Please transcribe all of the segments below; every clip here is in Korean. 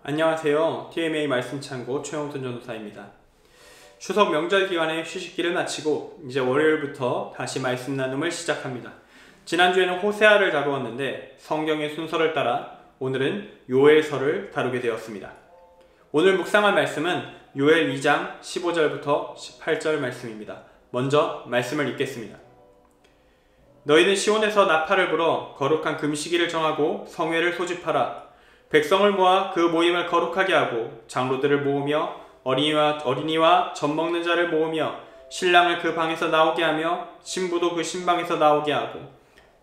안녕하세요. TMA 말씀창고 최영돈 전도사입니다. 추석 명절 기간의 휴식기를 마치고 이제 월요일부터 다시 말씀 나눔을 시작합니다. 지난주에는 호세아를 다루었는데 성경의 순서를 따라 오늘은 요엘서를 다루게 되었습니다. 오늘 묵상할 말씀은 요엘 2장 15절부터 18절 말씀입니다. 먼저 말씀을 읽겠습니다. 너희는 시온에서 나팔을 불어 거룩한 금시기를 정하고 성회를 소집하라. 백성을 모아 그 모임을 거룩하게 하고 장로들을 모으며 어린이와 젖 먹는 자를 모으며 신랑을 그 방에서 나오게 하며 신부도 그 신방에서 나오게 하고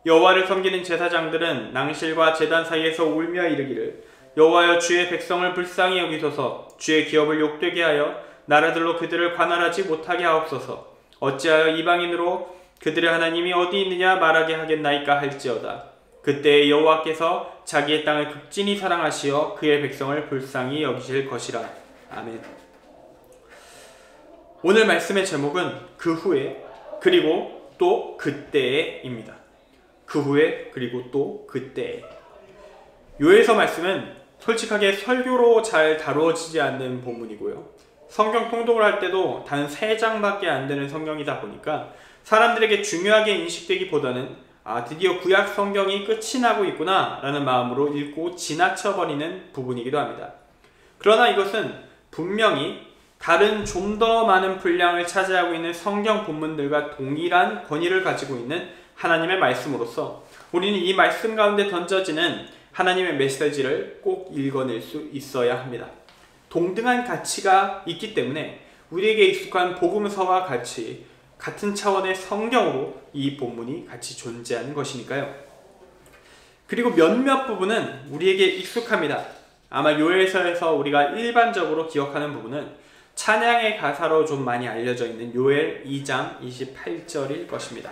여호와를 섬기는 제사장들은 낭실과 제단 사이에서 울며 이르기를 여호와여 주의 백성을 불쌍히 여기소서 주의 기업을 욕되게 하여 나라들로 그들을 관할하지 못하게 하옵소서 어찌하여 이방인으로 그들의 하나님이 어디 있느냐 말하게 하겠나이까 할지어다. 그때 여호와께서 자기의 땅을 극진히 사랑하시어 그의 백성을 불쌍히 여기실 것이라. 아멘. 오늘 말씀의 제목은 그 후에 그리고 또 그때에입니다. 그 후에 그리고 또 그때에. 요엘서 말씀은 솔직하게 설교로 잘 다루어지지 않는 본문이고요. 성경 통독을 할 때도 단 3장밖에 안 되는 성경이다 보니까 사람들에게 중요하게 인식되기보다는 드디어 구약 성경이 끝이 나고 있구나 라는 마음으로 읽고 지나쳐버리는 부분이기도 합니다. 그러나 이것은 분명히 다른 좀 더 많은 분량을 차지하고 있는 성경 본문들과 동일한 권위를 가지고 있는 하나님의 말씀으로서 우리는 이 말씀 가운데 던져지는 하나님의 메시지를 꼭 읽어낼 수 있어야 합니다. 동등한 가치가 있기 때문에 우리에게 익숙한 복음서와 같은 차원의 성경으로 이 본문이 같이 존재하는 것이니까요. 그리고 몇몇 부분은 우리에게 익숙합니다. 아마 요엘서에서 우리가 일반적으로 기억하는 부분은 찬양의 가사로 좀 많이 알려져 있는 요엘 2장 28절일 것입니다.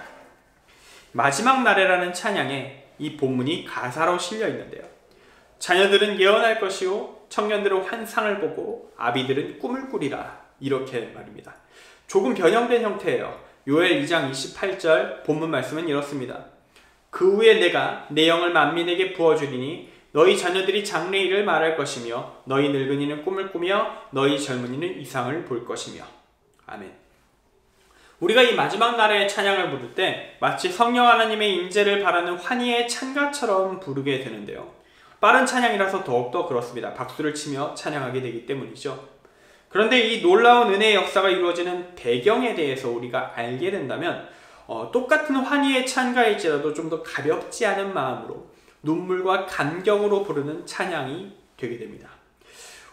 마지막 날에라는 찬양에 이 본문이 가사로 실려 있는데요. 자녀들은 예언할 것이요 청년들은 환상을 보고 아비들은 꿈을 꾸리라 이렇게 말입니다. 조금 변형된 형태예요. 요엘 2장 28절 본문 말씀은 이렇습니다. 그 후에 내가 내 영을 만민에게 부어주리니 너희 자녀들이 장래일을 말할 것이며 너희 늙은이는 꿈을 꾸며 너희 젊은이는 이상을 볼 것이며. 아멘. 우리가 이 마지막 날의 찬양을 부를 때 마치 성령 하나님의 임재를 바라는 환희의 찬가처럼 부르게 되는데요. 빠른 찬양이라서 더욱더 그렇습니다. 박수를 치며 찬양하게 되기 때문이죠. 그런데 이 놀라운 은혜의 역사가 이루어지는 배경에 대해서 우리가 알게 된다면 똑같은 환희의 찬가일지라도 좀 더 가볍지 않은 마음으로 눈물과 감격으로 부르는 찬양이 되게 됩니다.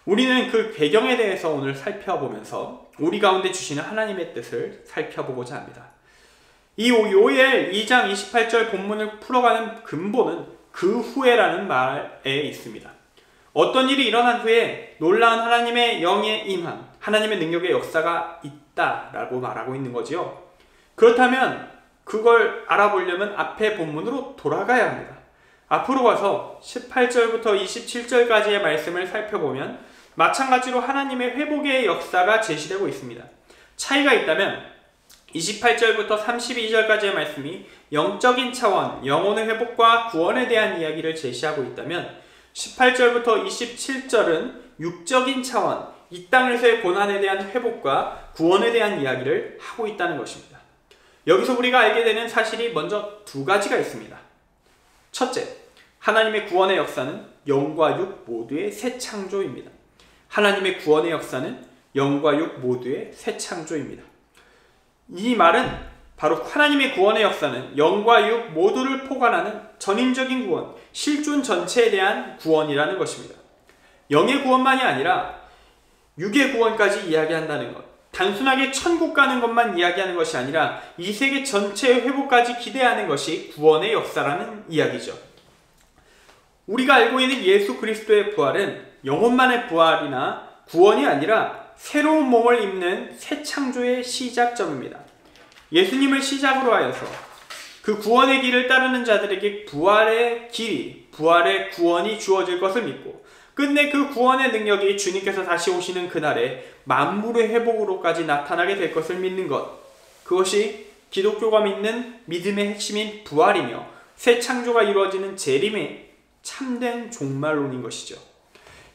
우리는 그 배경에 대해서 오늘 살펴보면서 우리 가운데 주시는 하나님의 뜻을 살펴보고자 합니다. 이 요엘 2장 28절 본문을 풀어가는 근본은 그 후에라는 말에 있습니다. 어떤 일이 일어난 후에 놀라운 하나님의 영의 임함, 하나님의 능력의 역사가 있다라고 말하고 있는 거지요. 그렇다면 그걸 알아보려면 앞에 본문으로 돌아가야 합니다. 앞으로 가서 18절부터 27절까지의 말씀을 살펴보면 마찬가지로 하나님의 회복의 역사가 제시되고 있습니다. 차이가 있다면 28절부터 32절까지의 말씀이 영적인 차원, 영혼의 회복과 구원에 대한 이야기를 제시하고 있다면 18절부터 27절은 육적인 차원, 이 땅에서의 고난에 대한 회복과 구원에 대한 이야기를 하고 있다는 것입니다. 여기서 우리가 알게 되는 사실이 먼저 두 가지가 있습니다. 첫째, 하나님의 구원의 역사는 영과 육 모두의 새 창조입니다. 하나님의 구원의 역사는 영과 육 모두의 새 창조입니다. 이 말은 바로 하나님의 구원의 역사는 영과 육 모두를 포괄하는 전인적인 구원, 실존 전체에 대한 구원이라는 것입니다. 영의 구원만이 아니라 육의 구원까지 이야기한다는 것. 단순하게 천국 가는 것만 이야기하는 것이 아니라 이 세계 전체의 회복까지 기대하는 것이 구원의 역사라는 이야기죠. 우리가 알고 있는 예수 그리스도의 부활은 영혼만의 부활이나 구원이 아니라 새로운 몸을 입는 새 창조의 시작점입니다. 예수님을 시작으로 하여서 그 구원의 길을 따르는 자들에게 부활의 길이, 부활의 구원이 주어질 것을 믿고 끝내 그 구원의 능력이 주님께서 다시 오시는 그날에 만물의 회복으로까지 나타나게 될 것을 믿는 것. 그것이 기독교가 믿는 믿음의 핵심인 부활이며 새 창조가 이루어지는 재림의 참된 종말론인 것이죠.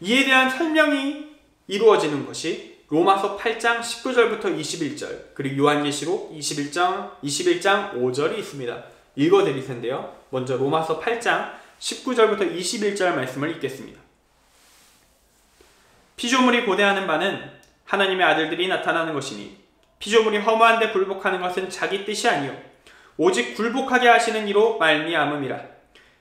이에 대한 설명이 이루어지는 것이 로마서 8장 19절부터 21절, 그리고 요한계시록 21장 5절이 있습니다. 읽어드릴 텐데요. 먼저 로마서 8장 19절부터 21절 말씀을 읽겠습니다. 피조물이 고대하는 바는 하나님의 아들들이 나타나는 것이니 피조물이 허무한 데 굴복하는 것은 자기 뜻이 아니요 오직 굴복하게 하시는 이로 말미암음이라.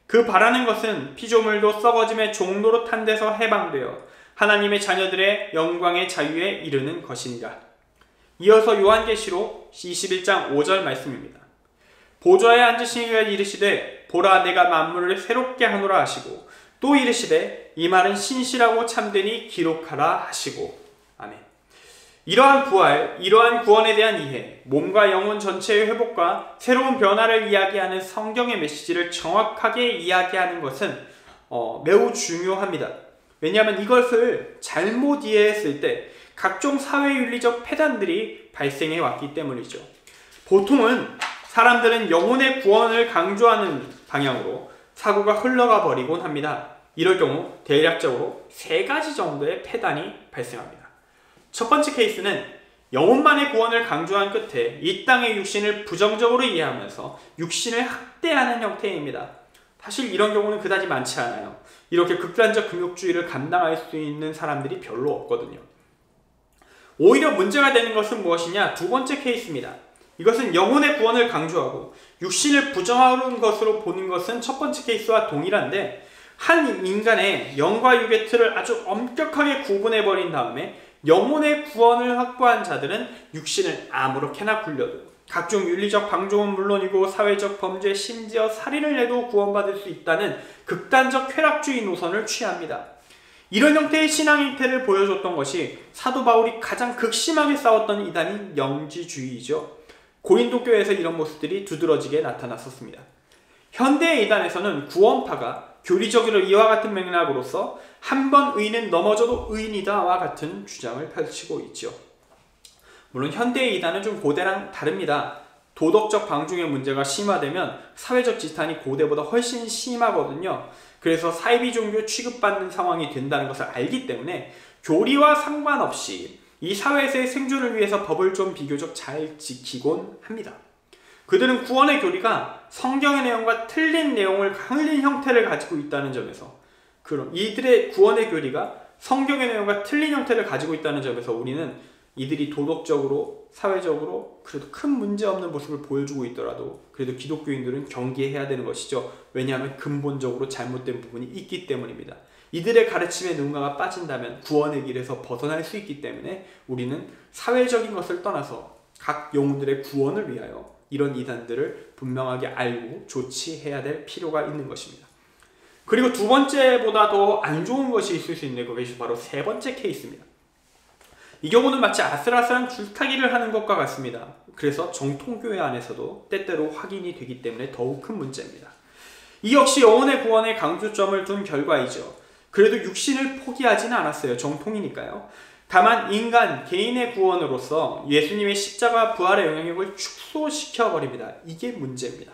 그 바라는 것은 피조물도 썩어짐의 종로로 탄 데서 해방되어 하나님의 자녀들의 영광의 자유에 이르는 것이니라. 이어서 요한계시록 21장 5절 말씀입니다. 보좌에 앉으신 이가 이르시되 보라 내가 만물을 새롭게 하노라 하시고 또 이르시되 이 말은 신실하고 참되니 기록하라 하시고. 아멘. 이러한 부활, 이러한 구원에 대한 이해, 몸과 영혼 전체의 회복과 새로운 변화를 이야기하는 성경의 메시지를 정확하게 이야기하는 것은 매우 중요합니다. 왜냐하면 이것을 잘못 이해했을 때 각종 사회윤리적 폐단들이 발생해 왔기 때문이죠. 보통은 사람들은 영혼의 구원을 강조하는 방향으로 사고가 흘러가 버리곤 합니다. 이럴 경우 대략적으로 3가지 정도의 폐단이 발생합니다. 첫 번째 케이스는 영혼만의 구원을 강조한 끝에 이 땅의 육신을 부정적으로 이해하면서 육신을 학대하는 형태입니다. 사실 이런 경우는 그다지 많지 않아요. 이렇게 극단적 금욕주의를 감당할 수 있는 사람들이 별로 없거든요. 오히려 문제가 되는 것은 무엇이냐? 두 번째 케이스입니다. 이것은 영혼의 구원을 강조하고 육신을 부정하는 것으로 보는 것은 첫 번째 케이스와 동일한데, 한 인간의 영과 육의 틀을 아주 엄격하게 구분해버린 다음에 영혼의 구원을 확보한 자들은 육신을 아무렇게나 굴려도 각종 윤리적 방종은 물론이고 사회적 범죄, 심지어 살인을 해도 구원받을 수 있다는 극단적 쾌락주의 노선을 취합니다. 이런 형태의 신앙 행태를 보여줬던 것이 사도 바울이 가장 극심하게 싸웠던 이단인 영지주의이죠. 고린도 교회에서 이런 모습들이 두드러지게 나타났었습니다. 현대의 이단에서는 구원파가 교리적으로 이와 같은 맥락으로서 한 번 의인은 넘어져도 의인이다와 같은 주장을 펼치고 있죠. 물론 현대의 이단은 좀 고대랑 다릅니다. 도덕적 방종의 문제가 심화되면 사회적 지탄이 고대보다 훨씬 심하거든요. 그래서 사이비 종교 취급받는 상황이 된다는 것을 알기 때문에 교리와 상관없이 이 사회에서의 생존을 위해서 법을 좀 비교적 잘 지키곤 합니다. 그들은 구원의 교리가 성경의 내용과 틀린 내용을 흘린 형태를 가지고 있다는 점에서, 그럼 이들의 구원의 교리가 성경의 내용과 틀린 형태를 가지고 있다는 점에서 우리는 이들이 도덕적으로, 사회적으로 그래도 큰 문제 없는 모습을 보여주고 있더라도 그래도 기독교인들은 경계해야 되는 것이죠. 왜냐하면 근본적으로 잘못된 부분이 있기 때문입니다. 이들의 가르침에 누군가가 빠진다면 구원의 길에서 벗어날 수 있기 때문에 우리는 사회적인 것을 떠나서 각 영혼들의 구원을 위하여 이런 이단들을 분명하게 알고 조치해야 될 필요가 있는 것입니다. 그리고 두 번째보다 더 안 좋은 것이 있을 수 있는 것이 바로 세 번째 케이스입니다. 이 경우는 마치 아슬아슬한 줄타기를 하는 것과 같습니다. 그래서 정통교회 안에서도 때때로 확인이 되기 때문에 더욱 큰 문제입니다. 이 역시 영혼의 구원에 강조점을 둔 결과이죠. 그래도 육신을 포기하지는 않았어요. 정통이니까요. 다만 인간, 개인의 구원으로서 예수님의 십자가 부활의 영향력을 축소시켜버립니다. 이게 문제입니다.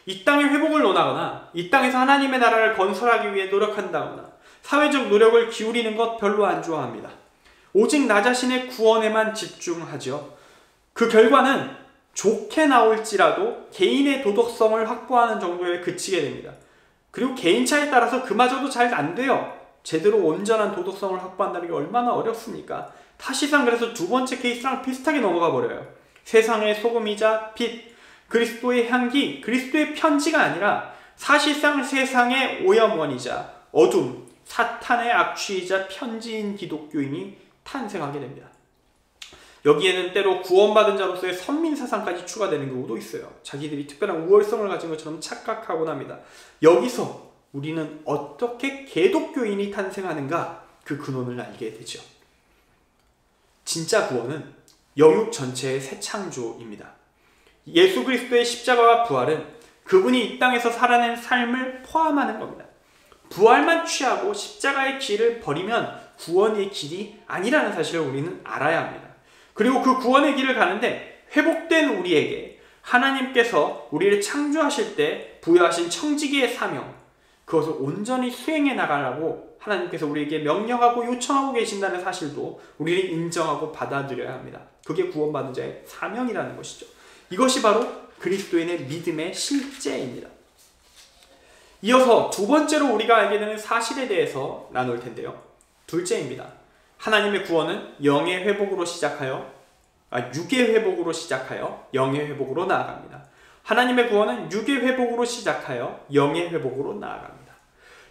이 땅의 회복을 논하거나 이 땅에서 하나님의 나라를 건설하기 위해 노력한다거나 사회적 노력을 기울이는 것 별로 안 좋아합니다. 오직 나 자신의 구원에만 집중하죠. 그 결과는 좋게 나올지라도 개인의 도덕성을 확보하는 정도에 그치게 됩니다. 그리고 개인차에 따라서 그마저도 잘 안 돼요. 제대로 온전한 도덕성을 확보한다는 게 얼마나 어렵습니까? 사실상 그래서 두 번째 케이스랑 비슷하게 넘어가 버려요. 세상의 소금이자 빛, 그리스도의 향기, 그리스도의 편지가 아니라 사실상 세상의 오염원이자 어둠, 사탄의 악취이자 편지인 기독교인이 탄생하게 됩니다. 여기에는 때로 구원받은 자로서의 선민사상까지 추가되는 경우도 있어요. 자기들이 특별한 우월성을 가진 것처럼 착각하곤 합니다. 여기서 우리는 어떻게 개독교인이 탄생하는가, 그 근원을 알게 되죠. 진짜 구원은 영육 전체의 새 창조입니다. 예수 그리스도의 십자가와 부활은 그분이 이 땅에서 살아낸 삶을 포함하는 겁니다. 부활만 취하고 십자가의 길을 버리면 구원의 길이 아니라는 사실을 우리는 알아야 합니다. 그리고 그 구원의 길을 가는데 회복된 우리에게 하나님께서 우리를 창조하실 때 부여하신 청지기의 사명, 그것을 온전히 수행해 나가려고 하나님께서 우리에게 명령하고 요청하고 계신다는 사실도 우리는 인정하고 받아들여야 합니다. 그게 구원받은 자의 사명이라는 것이죠. 이것이 바로 그리스도인의 믿음의 실제입니다. 이어서 두 번째로 우리가 알게 되는 사실에 대해서 나눌 텐데요. 둘째입니다. 하나님의 구원은 영의 회복으로 시작하여 육의 회복으로 시작하여 영의 회복으로 나아갑니다. 하나님의 구원은 육의 회복으로 시작하여 영의 회복으로 나아갑니다.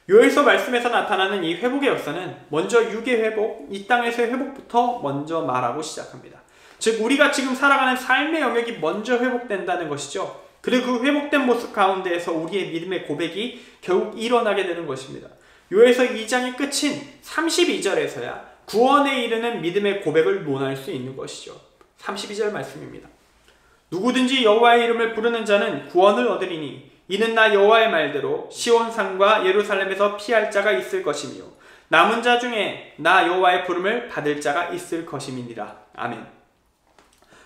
요엘서 말씀에서 나타나는 이 회복의 역사는 먼저 육의 회복, 이 땅에서의 회복부터 먼저 말하고 시작합니다. 즉 우리가 지금 살아가는 삶의 영역이 먼저 회복된다는 것이죠. 그리고 그 회복된 모습 가운데에서 우리의 믿음의 고백이 결국 일어나게 되는 것입니다. 요엘서 2장의 끝인 32절에서야 구원에 이르는 믿음의 고백을 논할 수 있는 것이죠. 32절 말씀입니다. 누구든지 여호와의 이름을 부르는 자는 구원을 얻으리니 이는 나 여호와의 말대로 시온산과 예루살렘에서 피할 자가 있을 것이며 남은 자 중에 나 여호와의 부름을 받을 자가 있을 것임이니라. 아멘.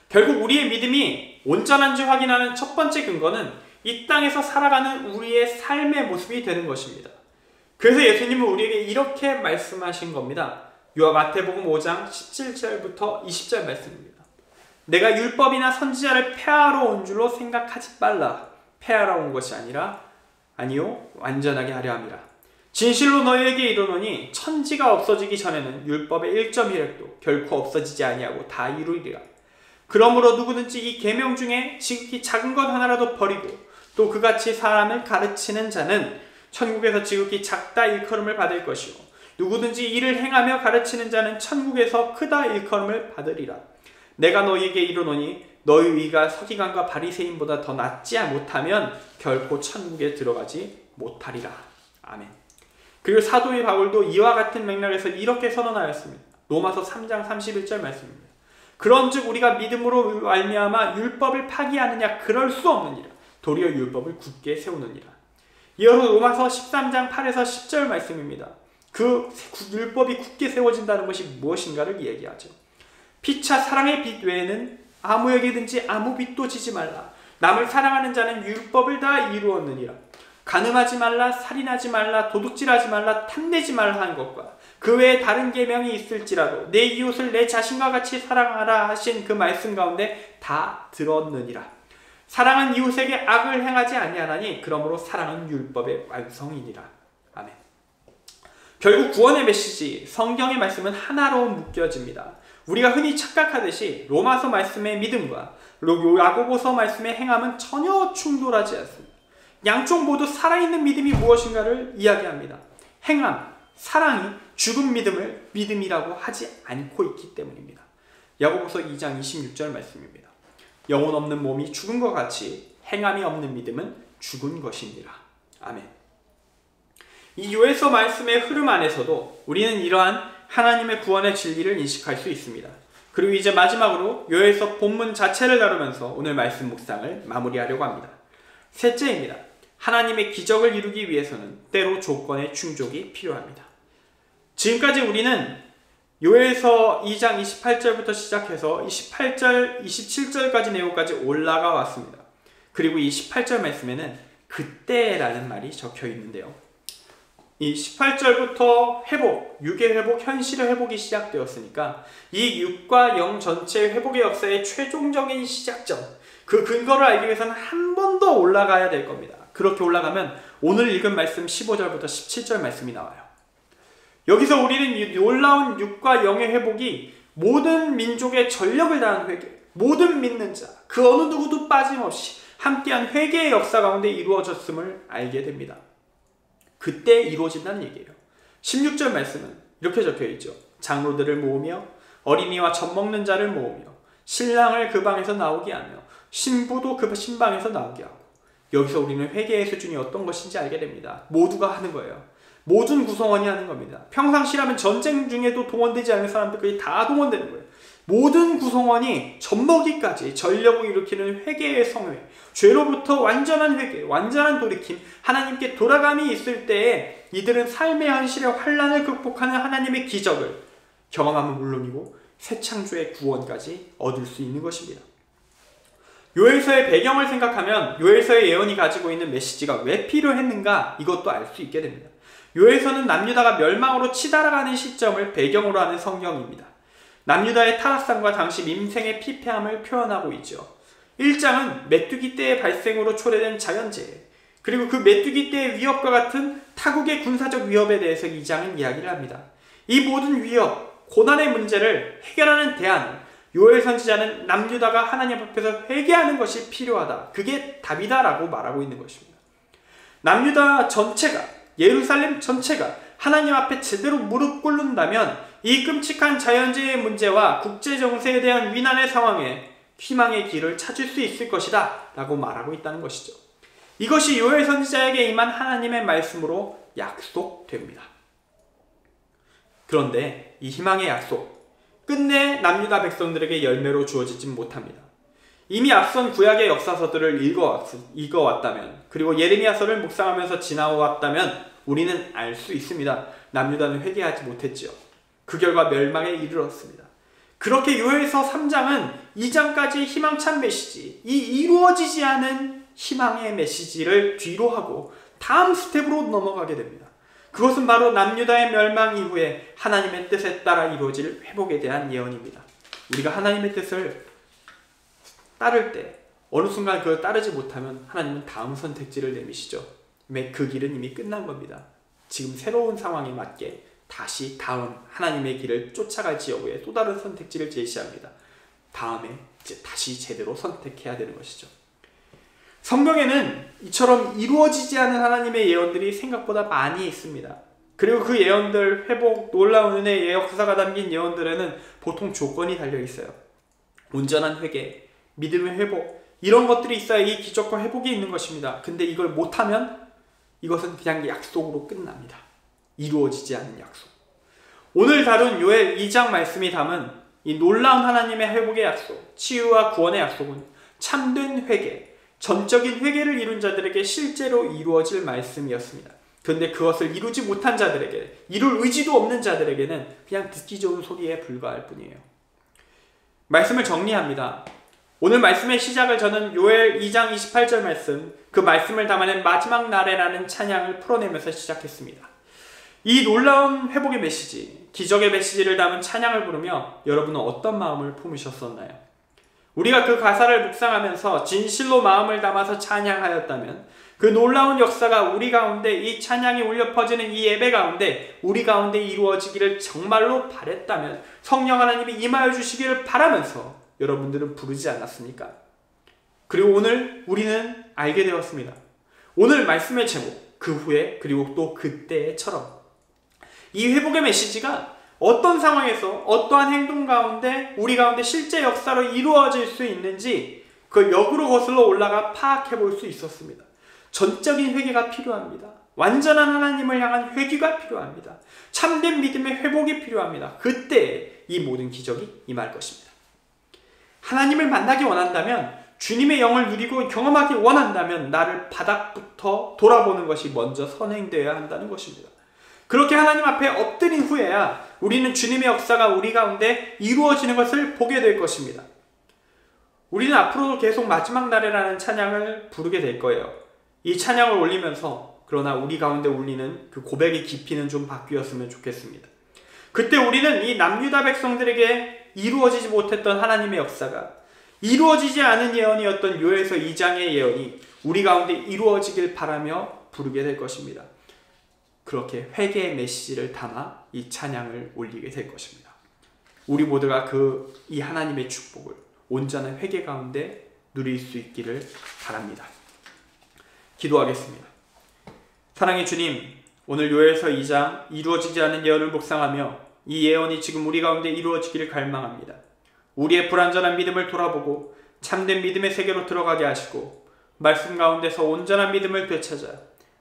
결국 우리의 믿음이 온전한지 확인하는 첫 번째 근거는 이 땅에서 살아가는 우리의 삶의 모습이 되는 것입니다. 그래서 예수님은 우리에게 이렇게 말씀하신 겁니다. 마태복음 5장 17절부터 20절 말씀입니다. 내가 율법이나 선지자를 폐하러 온 줄로 생각하지 말라. 폐하러 온 것이 아니요 완전하게 하려 함이라. 진실로 너희에게 이르노니 천지가 없어지기 전에는 율법의 1.1획도 결코 없어지지 아니하고 다 이루리라. 그러므로 누구든지 이 계명 중에 지극히 작은 것 하나라도 버리고 또 그같이 사람을 가르치는 자는 천국에서 지극히 작다 일컬음을 받을 것이요 누구든지 이를 행하며 가르치는 자는 천국에서 크다 일컬음을 받으리라. 내가 너희에게 이르노니 너희 의가 서기관과 바리새인보다 더 낫지 못하면 결코 천국에 들어가지 못하리라. 아멘. 그리고 사도의 바울도 이와 같은 맥락에서 이렇게 선언하였습니다. 로마서 3장 31절 말씀입니다. 그런즉 우리가 믿음으로 말미암아 율법을 파기하느냐 그럴 수 없느니라. 도리어 율법을 굳게 세우느니라. 이어서 로마서 13장 8에서 10절 말씀입니다. 그 율법이 굳게 세워진다는 것이 무엇인가를 얘기하죠. 피차 사랑의 빛 외에는 아무에게든지 아무 빛도 지지 말라. 남을 사랑하는 자는 율법을 다 이루었느니라. 간음하지 말라, 살인하지 말라, 도둑질하지 말라, 탐내지 말라 하는 것과 그 외에 다른 계명이 있을지라도 내 이웃을 내 자신과 같이 사랑하라 하신 그 말씀 가운데 다 들었느니라. 사랑은 이웃에게 악을 행하지 아니하나니 그러므로 사랑은 율법의 완성이니라. 아멘. 결국 구원의 메시지, 성경의 말씀은 하나로 묶여집니다. 우리가 흔히 착각하듯이 로마서 말씀의 믿음과 야고보서 말씀의 행함은 전혀 충돌하지 않습니다. 양쪽 모두 살아있는 믿음이 무엇인가를 이야기합니다. 행함, 사랑이 죽은 믿음을 믿음이라고 하지 않고 있기 때문입니다. 야고보서 2장 26절 말씀입니다. 영혼 없는 몸이 죽은 것 같이 행함이 없는 믿음은 죽은 것입니다. 아멘. 이 요엘서 말씀의 흐름 안에서도 우리는 이러한 하나님의 구원의 진리를 인식할 수 있습니다. 그리고 이제 마지막으로 요엘서 본문 자체를 다루면서 오늘 말씀 묵상을 마무리하려고 합니다. 셋째입니다. 하나님의 기적을 이루기 위해서는 때로 조건의 충족이 필요합니다. 지금까지 우리는 요엘서 2장 28절부터 시작해서 28절, 27절까지 내용까지 올라가 왔습니다. 그리고 이 18절 말씀에는 그때라는 말이 적혀 있는데요. 이 18절부터 회복, 육의 회복, 현실의 회복이 시작되었으니까 이 육과 영 전체의 회복의 역사의 최종적인 시작점, 그 근거를 알기 위해서는 한 번 더 올라가야 될 겁니다. 그렇게 올라가면 오늘 읽은 말씀 15절부터 17절 말씀이 나와요. 여기서 우리는 이 놀라운 육과 영의 회복이 모든 민족의 전력을 다한 회개, 모든 믿는 자, 그 어느 누구도 빠짐없이 함께한 회개의 역사 가운데 이루어졌음을 알게 됩니다. 그때 이루어진다는 얘기예요. 16절 말씀은 이렇게 적혀있죠. 장로들을 모으며 어린이와 젖 먹는 자를 모으며 신랑을 그 방에서 나오게 하며 신부도 그 신방에서 나오게 하고. 여기서 우리는 회개의 수준이 어떤 것인지 알게 됩니다. 모두가 하는 거예요. 모든 구성원이 하는 겁니다. 평상시라면 전쟁 중에도 동원되지 않은 사람들까지 다 동원되는 거예요. 모든 구성원이 젖먹이까지 전력을 일으키는 회개의 성회, 죄로부터 완전한 회개, 완전한 돌이킴, 하나님께 돌아감이 있을 때에 이들은 삶의 현실의 환난을 극복하는 하나님의 기적을 경험하면 물론이고 새 창조의 구원까지 얻을 수 있는 것입니다. 요엘서의 배경을 생각하면 요엘서의 예언이 가지고 있는 메시지가 왜 필요했는가 이것도 알 수 있게 됩니다. 요엘서는 남유다가 멸망으로 치달아가는 시점을 배경으로 하는 성경입니다. 남유다의 타락상과 당시 민생의 피폐함을 표현하고 있죠. 1장은 메뚜기 떼의 발생으로 초래된 자연재해, 그리고 그 메뚜기 떼의 위협과 같은 타국의 군사적 위협에 대해서 2장은 이야기를 합니다. 이 모든 위협, 고난의 문제를 해결하는 대안을 요엘 선지자는 남유다가 하나님 앞에서 회개하는 것이 필요하다. 그게 답이다라고 말하고 있는 것입니다. 남유다 전체가, 예루살렘 전체가 하나님 앞에 제대로 무릎 꿇는다면 이 끔찍한 자연재해의 문제와 국제정세에 대한 위난의 상황에 희망의 길을 찾을 수 있을 것이다 라고 말하고 있다는 것이죠. 이것이 요엘 선지자에게 임한 하나님의 말씀으로 약속됩니다. 그런데 이 희망의 약속, 끝내 남유다 백성들에게 열매로 주어지지 못합니다. 이미 앞선 구약의 역사서들을 읽어왔다면, 그리고 예레미야서를 묵상하면서 지나왔다면 우리는 알 수 있습니다. 남유다는 회개하지 못했지요. 그 결과 멸망에 이르렀습니다. 그렇게 요엘서 3장은 2장까지 희망찬 메시지, 이 이루어지지 않은 희망의 메시지를 뒤로 하고 다음 스텝으로 넘어가게 됩니다. 그것은 바로 남유다의 멸망 이후에 하나님의 뜻에 따라 이루어질 회복에 대한 예언입니다. 우리가 하나님의 뜻을 따를 때 어느 순간 그걸 따르지 못하면 하나님은 다음 선택지를 내미시죠. 그 길은 이미 끝난 겁니다. 지금 새로운 상황에 맞게 다시 다음 하나님의 길을 쫓아갈지 여부에 또 다른 선택지를 제시합니다. 다음에 이제 다시 제대로 선택해야 되는 것이죠. 성경에는 이처럼 이루어지지 않은 하나님의 예언들이 생각보다 많이 있습니다. 그리고 그 예언들, 회복, 놀라운 은혜의 역사가 담긴 예언들에는 보통 조건이 달려 있어요. 온전한 회개, 믿음의 회복, 이런 것들이 있어야 이 기적과 회복이 있는 것입니다. 근데 이걸 못하면 이것은 그냥 약속으로 끝납니다. 이루어지지 않은 약속. 오늘 다룬 요엘 2장 말씀이 담은 이 놀라운 하나님의 회복의 약속, 치유와 구원의 약속은 참된 회개, 전적인 회개를 이룬 자들에게 실제로 이루어질 말씀이었습니다. 그런데 그것을 이루지 못한 자들에게, 이룰 의지도 없는 자들에게는 그냥 듣기 좋은 소리에 불과할 뿐이에요. 말씀을 정리합니다. 오늘 말씀의 시작을 저는 요엘 2장 28절 말씀, 그 말씀을 담아낸 마지막 날에라는 찬양을 풀어내면서 시작했습니다. 이 놀라운 회복의 메시지, 기적의 메시지를 담은 찬양을 부르며 여러분은 어떤 마음을 품으셨었나요? 우리가 그 가사를 묵상하면서 진실로 마음을 담아서 찬양하였다면, 그 놀라운 역사가 우리 가운데, 이 찬양이 울려 퍼지는 이 예배 가운데 우리 가운데 이루어지기를 정말로 바랬다면 성령 하나님이 임하여 주시기를 바라면서 여러분들은 부르지 않았습니까? 그리고 오늘 우리는 알게 되었습니다. 오늘 말씀의 제목, 그 후에 그리고 또 그때처럼, 이 회복의 메시지가 어떤 상황에서 어떠한 행동 가운데 우리 가운데 실제 역사로 이루어질 수 있는지 그걸 역으로 거슬러 올라가 파악해 볼 수 있었습니다. 전적인 회개가 필요합니다. 완전한 하나님을 향한 회귀가 필요합니다. 참된 믿음의 회복이 필요합니다. 그때 이 모든 기적이 임할 것입니다. 하나님을 만나기 원한다면, 주님의 영을 누리고 경험하기 원한다면 나를 바닥부터 돌아보는 것이 먼저 선행되어야 한다는 것입니다. 그렇게 하나님 앞에 엎드린 후에야 우리는 주님의 역사가 우리 가운데 이루어지는 것을 보게 될 것입니다. 우리는 앞으로도 계속 마지막 날에라는 찬양을 부르게 될 거예요. 이 찬양을 올리면서 그러나 우리 가운데 울리는 그 고백의 깊이는 좀 바뀌었으면 좋겠습니다. 그때 우리는 이 남유다 백성들에게 이루어지지 못했던 하나님의 역사가, 이루어지지 않은 예언이었던 요엘서 2장의 예언이 우리 가운데 이루어지길 바라며 부르게 될 것입니다. 그렇게 회개의 메시지를 담아 이 찬양을 올리게 될 것입니다. 우리 모두가 이 하나님의 축복을 온전한 회개 가운데 누릴 수 있기를 바랍니다. 기도하겠습니다. 사랑의 주님, 오늘 요엘서 2장 이루어지지 않은 예언을 묵상하며 이 예언이 지금 우리 가운데 이루어지기를 갈망합니다. 우리의 불완전한 믿음을 돌아보고 참된 믿음의 세계로 들어가게 하시고 말씀 가운데서 온전한 믿음을 되찾아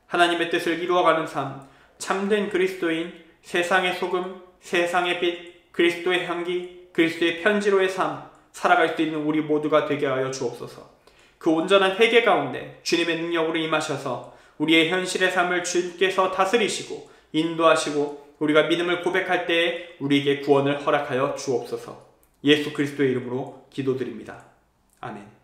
하나님의 뜻을 이루어가는 삶, 참된 그리스도인, 세상의 소금, 세상의 빛, 그리스도의 향기, 그리스도의 편지로의 삶 살아갈 수 있는 우리 모두가 되게 하여 주옵소서. 그 온전한 회개 가운데 주님의 능력으로 임하셔서 우리의 현실의 삶을 주님께서 다스리시고 인도하시고 우리가 믿음을 고백할 때에 우리에게 구원을 허락하여 주옵소서. 예수 그리스도의 이름으로 기도드립니다. 아멘.